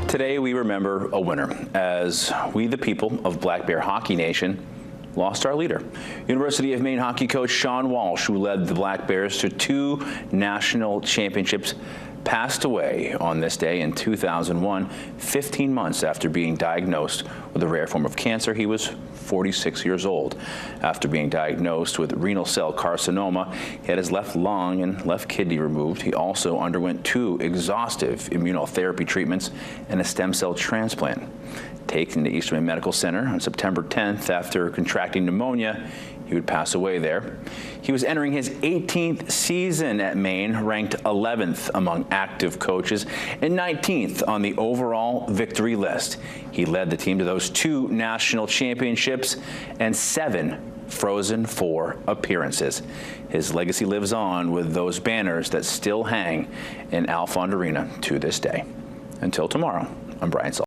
Today we remember a winner as we, the people of Black Bear Hockey Nation, lost our leader. University of Maine hockey coach Shawn Walsh, who led the Black Bears to 2 national championships, passed away on this day in 2001, 15 months after being diagnosed with a rare form of cancer. He was 46 years old. After being diagnosed with renal cell carcinoma, he had his left lung and left kidney removed. He also underwent 2 exhaustive immunotherapy treatments and a stem cell transplant. Taken to Eastern Maine Medical Center on September 10th after contracting pneumonia, he would pass away there. He was entering his 18th season at Maine, ranked 11th among active coaches and 19th on the overall victory list. He led the team to those 2 national championships and 7 Frozen Four appearances. His legacy lives on with those banners that still hang in Alfond Arena to this day. Until tomorrow, I'm Brian Salt.